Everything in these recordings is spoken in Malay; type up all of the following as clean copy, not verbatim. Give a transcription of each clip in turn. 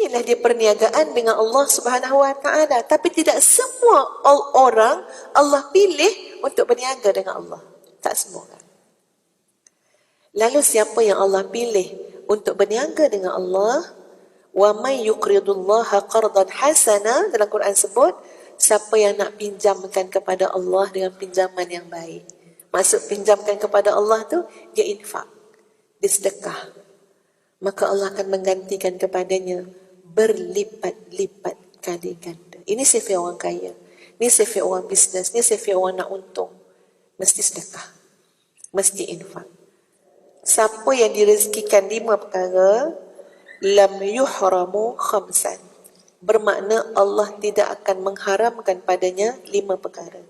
Inilah dia perniagaan dengan Allah Subhanahu Wa Taala. Tapi tidak semua orang Allah pilih untuk berniaga dengan Allah. Tak semua kan. Lalu siapa yang Allah pilih untuk berniaga dengan Allah? Wa may yuqridullaha qardan hasana, dalam Quran sebut, siapa yang nak pinjamkan kepada Allah dengan pinjaman yang baik. Maksud pinjamkan kepada Allah tu, dia infak, dia sedekah. Maka Allah akan menggantikan kepadanya berlipat-lipat kali ganda. Ini sifat orang kaya, ini sifat orang bisnes, ini sifat orang nak untung. Mesti sedekah, mesti infak. Siapa yang direzekikan 5 perkara, lam yuhramu khamsan, bermakna Allah tidak akan mengharamkan padanya 5 perkara.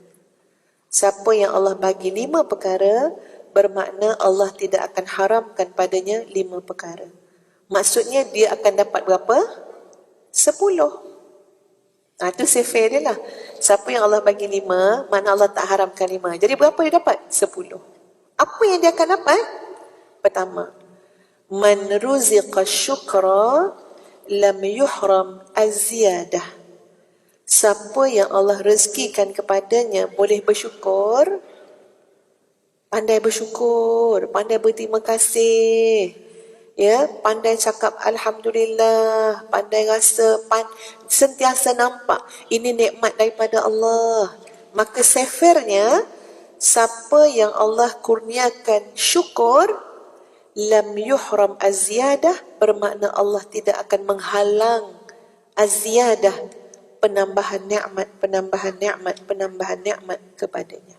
Siapa yang Allah bagi 5 perkara, bermakna Allah tidak akan haramkan padanya 5 perkara. Maksudnya dia akan dapat berapa? 10. Itu sifat dia lah. Siapa yang Allah bagi 5, makna Allah tak haramkan 5. Jadi berapa dia dapat? 10. Apa yang dia akan dapat? Pertama, man ruziqa syukra lam yuhram az-ziyadah. Siapa yang Allah rezekikan kepadanya boleh bersyukur, pandai bersyukur, pandai berterima kasih, ya, pandai cakap alhamdulillah, pandai rasa, sentiasa nampak ini nikmat daripada Allah, maka sefirnya siapa yang Allah kurniakan syukur, lam yuhram az-ziyadah, bermakna Allah tidak akan menghalang az-ziyadah, penambahan nikmat, penambahan nikmat, penambahan nikmat kepadanya.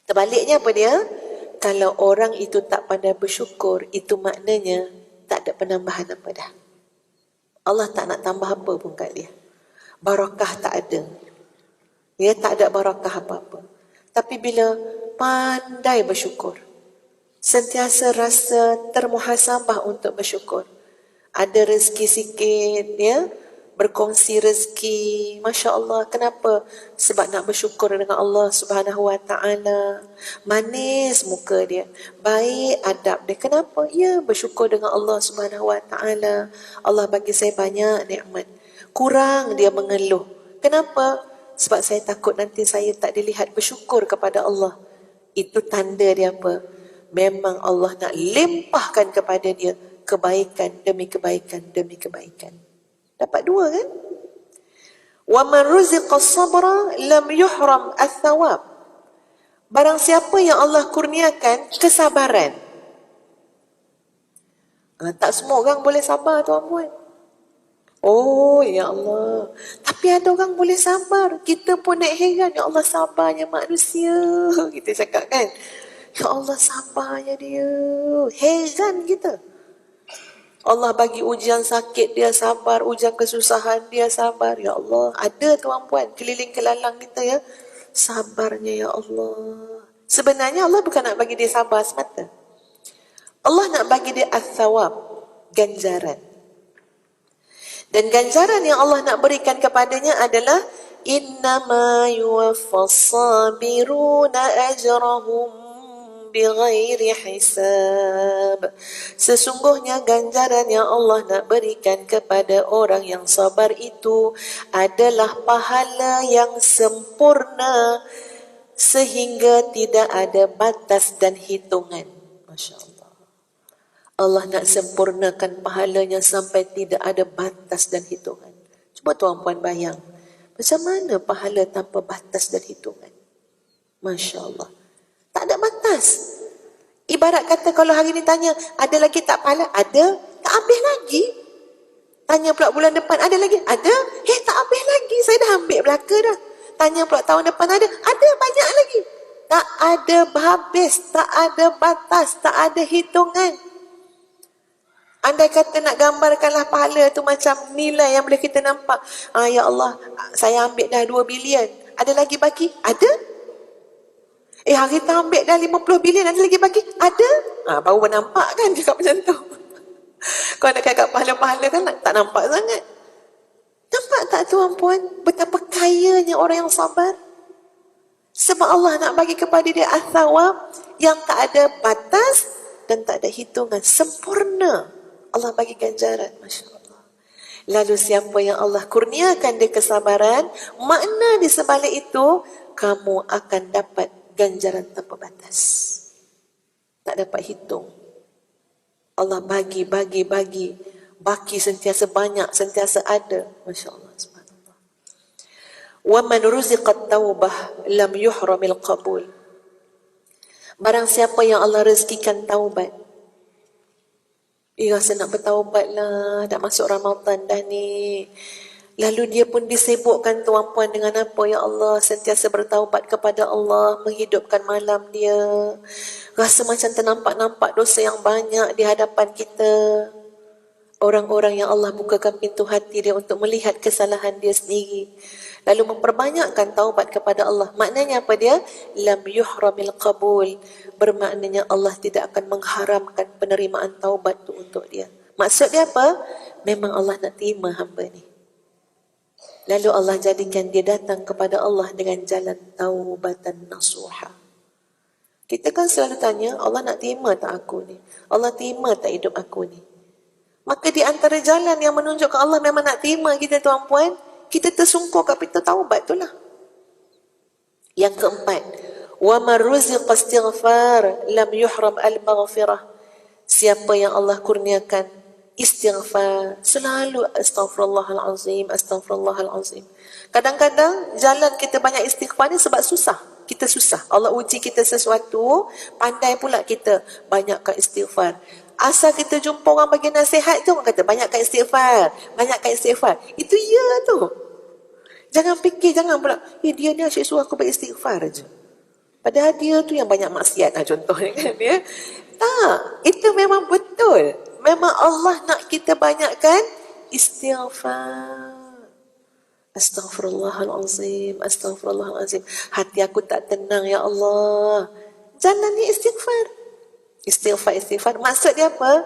Terbaliknya apa dia? Kalau orang itu tak pandai bersyukur, itu maknanya tak ada penambahan apa dah. Allah tak nak tambah apa pun kat dia. Barakah tak ada. Dia tak ada barakah apa-apa. Tapi bila pandai bersyukur, sentiasa rasa termuhasabah untuk bersyukur, ada rezeki sikit, ya, berkongsi rezeki, Masya Allah. Kenapa? Sebab nak bersyukur dengan Allah Subhanahu Wa Taala. Manis muka dia, baik adab dia. Kenapa? Ya, bersyukur dengan Allah Subhanahu Wa Taala. Allah bagi saya banyak nikmat. Kurang dia mengeluh. Kenapa? Sebab saya takut nanti saya tak dilihat bersyukur kepada Allah. Itu tanda dia apa? Memang Allah nak limpahkan kepada dia kebaikan demi kebaikan demi kebaikan. Dapat 2 kan? Wa man ruziqa sabra lam yuhram ath-thawab. Barang siapa yang Allah kurniakan kesabaran. Tak semua orang boleh sabar, tuan-puan. Oh ya Allah, tapi ada orang boleh sabar. Kita pun nak heran, ya Allah sabarnya manusia. Kita cakap kan, ya Allah sabarnya dia. Heran kita. Allah bagi ujian sakit, dia sabar. Ujian kesusahan, dia sabar. Ya Allah, ada tuan-puan keliling kelalang kita, ya, sabarnya ya Allah. Sebenarnya Allah bukan nak bagi dia sabar semata. Allah nak bagi dia ath-thawab, ganjaran. Dan ganjaran yang Allah nak berikan kepadanya adalah innama yuwaffas sabiruna ajrahum bighairi hisab. Sesungguhnya ganjaran yang Allah nak berikan kepada orang yang sabar itu adalah pahala yang sempurna sehingga tidak ada batas dan hitungan. Masya Allah. Allah nak sempurnakan pahalanya sampai tidak ada batas dan hitungan. Cuba tuan-puan bayang, macam mana pahala tanpa batas dan hitungan? Masya Allah. Tak ada batas. Ibarat kata kalau hari ni tanya, ada lagi tak pahala? Ada, tak habis lagi. Tanya pula bulan depan, ada lagi? Ada, tak habis lagi. Saya dah ambil belaka dah. Tanya pula tahun depan, ada? Ada, banyak lagi. Tak ada habis, tak ada batas, tak ada hitungan. Andai kata nak gambarkanlah pahala tu macam nilai yang boleh kita nampak. Ya Allah, saya ambil dah 2 bilion. Ada lagi baki? Ada. Hari tu ambil dah 50 bilion. Ada lagi baki? Ada. Baru nampak kan cakap macam tu. Kalau nak cakap pahala-pahala kan tak nampak sangat. Nampak tak tuan-puan betapa kayanya orang yang sabar? Sebab Allah nak bagi kepada dia ath-thawab yang tak ada batas dan tak ada hitungan. Sempurna. Allah bagi ganjaran, Masya Allah. Lalu siapa yang Allah kurniakan dia kesabaran, makna di sebalik itu, kamu akan dapat ganjaran tanpa batas. Tak dapat hitung. Allah bagi. Baki sentiasa banyak, sentiasa ada. Masya Allah. Subhanallah. وَمَنْ رُزِقَتْ تَوْبَةً لَمْ يُحْرَمِ الْقَبُولِ. Barang siapa yang Allah rezekikan taubat, rasa nak bertaubat lah, dah masuk Ramadan dah ni. Lalu dia pun disibukkan tuan puan dengan apa? Ya Allah, sentiasa bertaubat kepada Allah, menghidupkan malam dia. Rasa macam ternampak-nampak dosa yang banyak di hadapan kita. Orang-orang yang Allah bukakan pintu hati dia untuk melihat kesalahan dia sendiri. Lalu memperbanyakkan taubat kepada Allah. Maknanya apa dia? Lam yuhramil qabul. Bermaknanya Allah tidak akan mengharamkan penerimaan taubat tu untuk dia. Maksud dia apa? Memang Allah nak terima hamba ni. Lalu Allah jadikan dia datang kepada Allah dengan jalan taubatan nasuha. Kita kan selalu tanya, Allah nak terima tak aku ni? Allah terima tak hidup aku ni? Maka di antara jalan yang menunjukkan Allah memang nak terima kita tuan-puan, kita tersungkur kat pintu taubat tu lah. Yang keempat, وَمَنْ رُزِقَ اسْتِغْفَارٍ لَمْ يُحْرَمْ الْمَغْفِرَةِ. Siapa yang Allah kurniakan istighfar, selalu astaghfirullahalazim, astaghfirullahalazim. Kadang-kadang jalan kita banyak istighfar ni sebab susah. Kita susah. Allah uji kita sesuatu, pandai pula kita banyakkan istighfar. Asal kita jumpa orang bagi nasihat tu, orang kata banyakkan istighfar, banyakkan istighfar. Itu ya tu. Jangan fikir, jangan pula, dia ni asyik suruh aku beristighfar je. Padahal dia tu yang banyak maksiat lah contohnya kan ya. Tak, itu memang betul. Memang Allah nak kita banyakkan istighfar. Astaghfirullahalazim, astaghfirullahalazim. Hati aku tak tenang ya Allah. Jalan ni istighfar. Istighfar. Maksud dia apa?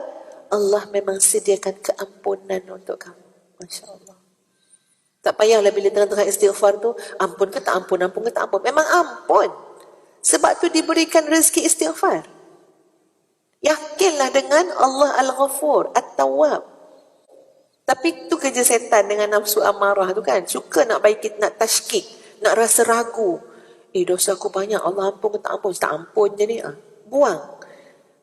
Allah memang sediakan keampunan untuk kamu. Masya Allah. Tak payahlah bila tengah-tengah istighfar tu, ampun ke tak ampun, ampun ke tak ampun. Memang ampun. Sebab tu diberikan rezeki istighfar. Yakinlah dengan Allah Al-Ghafur, At-Tawwab. Tapi tu kerja setan dengan nafsu amarah tu kan. Suka nak baik, nak tashkik, nak rasa ragu. Dosa aku banyak, Allah ampun ke tak ampun? Tak ampun je ni. Buang.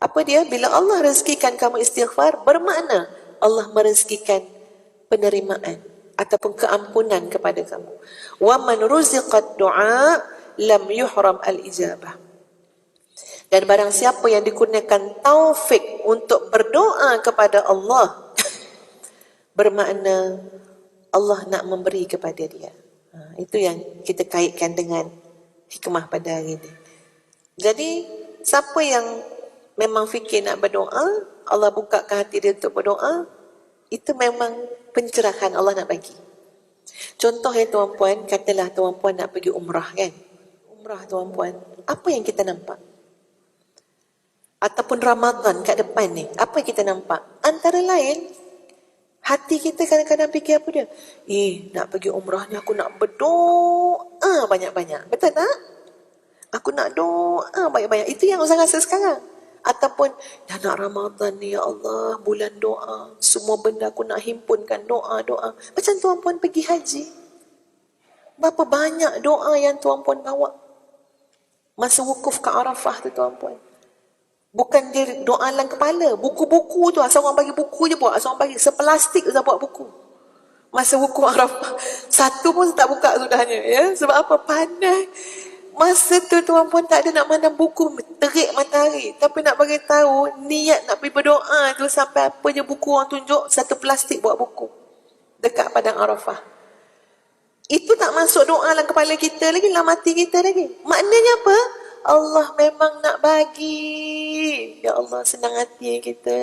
Apa dia? Bila Allah rezekikan kamu istighfar, bermakna Allah merezekikan penerimaan ataupun keampunan kepada kamu. وَمَنْ رُزِقَتْ دُعَاء لَمْ يُحْرَمْ الْإِجَابَةِ. Dan barang siapa yang dikurniakan taufik untuk berdoa kepada Allah, bermakna Allah nak memberi kepada dia. Itu yang kita kaitkan dengan hikmah pada hari ini. Jadi, siapa yang memang fikir nak berdoa, Allah bukakan hati dia untuk berdoa, itu memang pencerahan Allah nak bagi. Contoh ya tuan-puan, katalah tuan-puan nak pergi umrah kan. Umrah tuan-puan, apa yang kita nampak? Ataupun Ramadan kat depan ni, apa yang kita nampak? Antara lain, hati kita kadang-kadang fikir apa dia? Nak pergi umrah ni aku nak berdoa banyak-banyak. Betul tak? Aku nak doa banyak-banyak. Itu yang saya rasa sekarang. Ataupun dah nak Ramadan ni ya Allah, bulan doa, semua benda aku nak himpunkan doa-doa. Macam tuan-puan pergi haji, berapa banyak doa yang tuan-puan bawa masa wukuf ke Arafah tu tuan-puan. Bukan dia doa dalam kepala, buku-buku tu asal orang bagi buku je buat, asal orang bagi seplastik tu buat buku masa wukuf Arafah. Satu pun tak buka sudahnya ya. Sebab apa? Pandai. Masa tu tuan-puan tak ada nak mandang buku, terik matahari. Tapi nak bagi tahu niat nak pergi berdoa tu sampai apa je buku orang tunjuk, satu plastik buat buku dekat padang Arafah. Itu tak masuk doa dalam kepala kita lagi, dalam hati kita lagi. Maknanya apa? Allah memang nak bagi. Ya Allah, senang hati kita.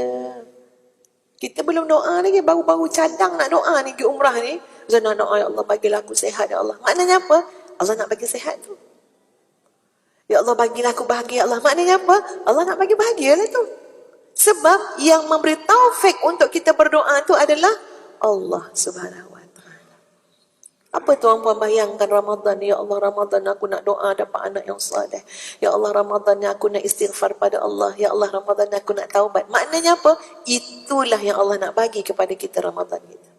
Kita belum doa lagi, baru-baru cadang nak doa ni, pergi umrah ni. Nak doa, ya Allah bagilah aku sihat ya Allah. Maknanya apa? Allah nak bagi sihat tu. Ya Allah bagilah aku bahagia Allah. Maknanya apa? Allah nak bagi bahagia lah tu. Sebab yang memberi taufik untuk kita berdoa tu adalah Allah Subhanahu Wa Taala. Apa tuan-puan bayangkan Ramadan? Ya Allah Ramadan aku nak doa dapat anak yang saleh. Ya Allah Ramadan aku nak istighfar pada Allah. Ya Allah Ramadan aku nak taubat. Maknanya apa? Itulah yang Allah nak bagi kepada kita Ramadan kita.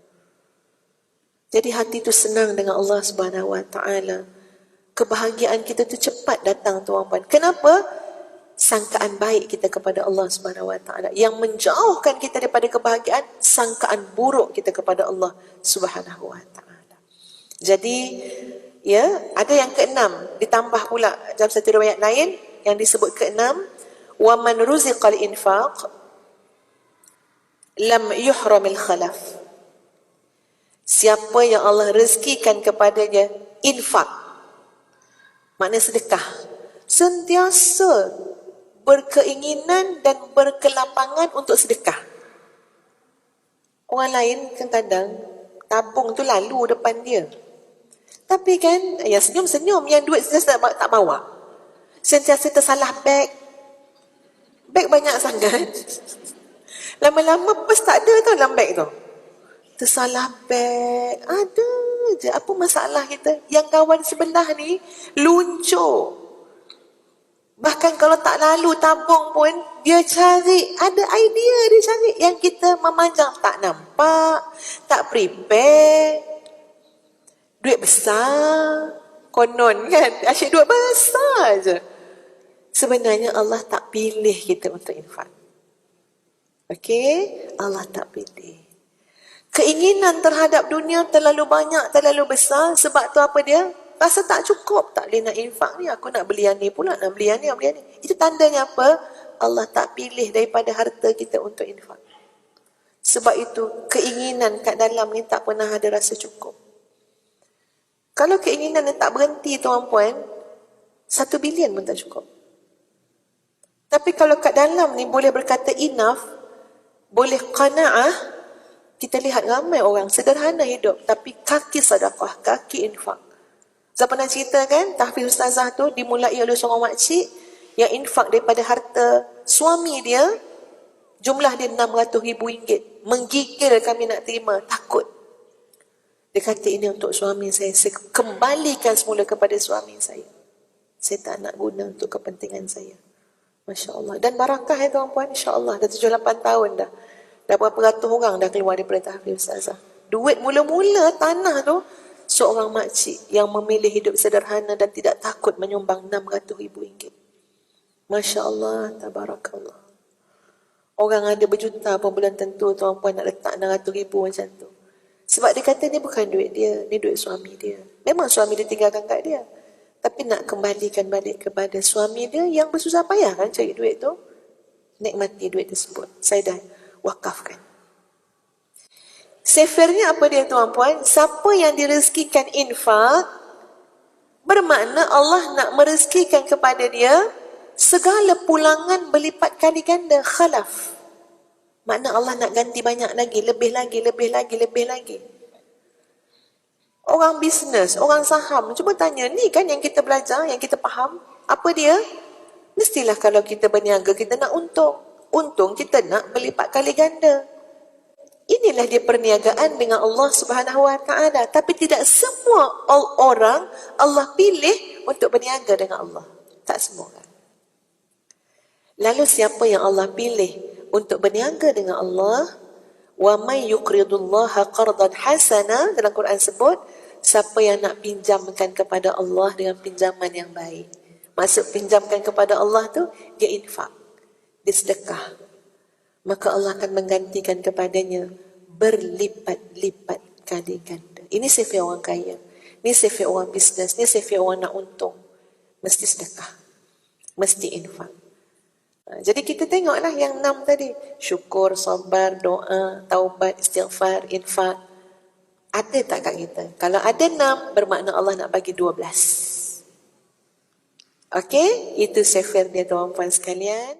Jadi hati tu senang dengan Allah Subhanahu Wa Taala. Kebahagiaan kita tu cepat datang tuan-puan. Kenapa? Sangkaan baik kita kepada Allah Subhanahu Wa Taala. Yang menjauhkan kita daripada kebahagiaan, sangkaan buruk kita kepada Allah Subhanahu Wa Taala. Jadi, ya, ada yang keenam, ditambah pula dalam satu riwayat lain yang disebut keenam, wa man ruziqal infaq lam yuhramil khalaf. Siapa yang Allah rezekikan kepadanya infak, makna sedekah, sentiasa berkeinginan dan berkelapangan untuk sedekah. Orang lain kadang tabung tu lalu depan dia, tapi kan yang senyum-senyum, yang duit sentiasa tak bawa, sentiasa tersalah beg banyak sangat. Lama-lama pas tak ada tau dalam beg tu, tersalah beg, ada je. Apa masalah kita? Yang kawan sebelah ni luncur, bahkan kalau tak lalu tabung pun dia cari, ada idea dia cari. Yang kita memanjang tak nampak, tak prepare. Duit besar, konon kan, asyik duit besar je. Sebenarnya Allah tak pilih kita untuk infak. Okey, Allah tak pilih. Keinginan terhadap dunia terlalu banyak, terlalu besar. Sebab tu apa dia? Rasa tak cukup, tak boleh nak infak ni, aku nak beli yang ni pula, nak beli yang ni, nak beli yang ni. Itu tandanya apa? Allah tak pilih daripada harta kita untuk infak. Sebab itu keinginan kat dalam ni tak pernah ada rasa cukup. Kalau keinginan ni tak berhenti tuan-puan, 1 bilion pun tak cukup. Tapi kalau kat dalam ni boleh berkata enough, boleh qana'ah, kita lihat ramai orang sederhana hidup, tapi kaki sedekah, kaki infak. Saya pernah cerita kan, tahfiz ustazah tu dimulai oleh seorang makcik yang infak daripada harta suami dia, jumlah dia RM600,000. Menggigil kami nak terima, takut. Dia kata ini untuk suami saya kembalikan semula kepada suami saya. Saya tak nak guna untuk kepentingan saya. Masya Allah. Dan barakah ya tuan-puan, insya-Allah dah 7-8 tahun dah. Dah berapa ratus orang dah keluar daripada tahfiz ustazah. Duit mula-mula tanah tu, seorang makcik yang memilih hidup sederhana dan tidak takut menyumbang RM600,000. Masya Allah, tabarakallah. Orang ada berjuta pun belum tentu tuan-puan nak letak RM600,000 macam tu. Sebab dia kata ni bukan duit dia, ni duit suami dia. Memang suami dia tinggalkan kat dia, tapi nak kembalikan balik kepada suami dia yang bersusah payah kan cari duit tu. Nikmati duit tersebut. Saya dah wakafkan. Sefernya apa dia tuan-puan? Siapa yang direzekikan infak, bermakna Allah nak merezekikan kepada dia segala pulangan berlipat kali ganda, khalaf. Makna Allah nak ganti banyak lagi, lebih lagi, lebih lagi, lebih lagi. Orang bisnes, orang saham, cuba tanya, ni kan yang kita belajar, yang kita faham, apa dia? Mestilah kalau kita berniaga, kita nak untung. Untung kita nak berlipat kali ganda. Inilah dia perniagaan dengan Allah Subhanahu Wa Taala. Tapi tidak semua orang Allah pilih untuk berniaga dengan Allah. Tak semua kan. Lalu siapa yang Allah pilih untuk berniaga dengan Allah? Wa may yuqridullaha qardan hasana, dalam Quran sebut, siapa yang nak pinjamkan kepada Allah dengan pinjaman yang baik. Maksud pinjamkan kepada Allah tu, dia infak, dia sedekah. Maka Allah akan menggantikan kepadanya berlipat-lipat kali ganda. Ini sifat orang kaya, ini sifat orang bisnes, ini sifat orang nak untung. Mesti sedekah, mesti infak. Jadi kita tengoklah yang 6 tadi. Syukur, sabar, doa, taubat, istighfar, infak. Ada tak kat kita? Kalau ada 6, bermakna Allah nak bagi 12. Okey? Itu sifat dia tuan-puan sekalian.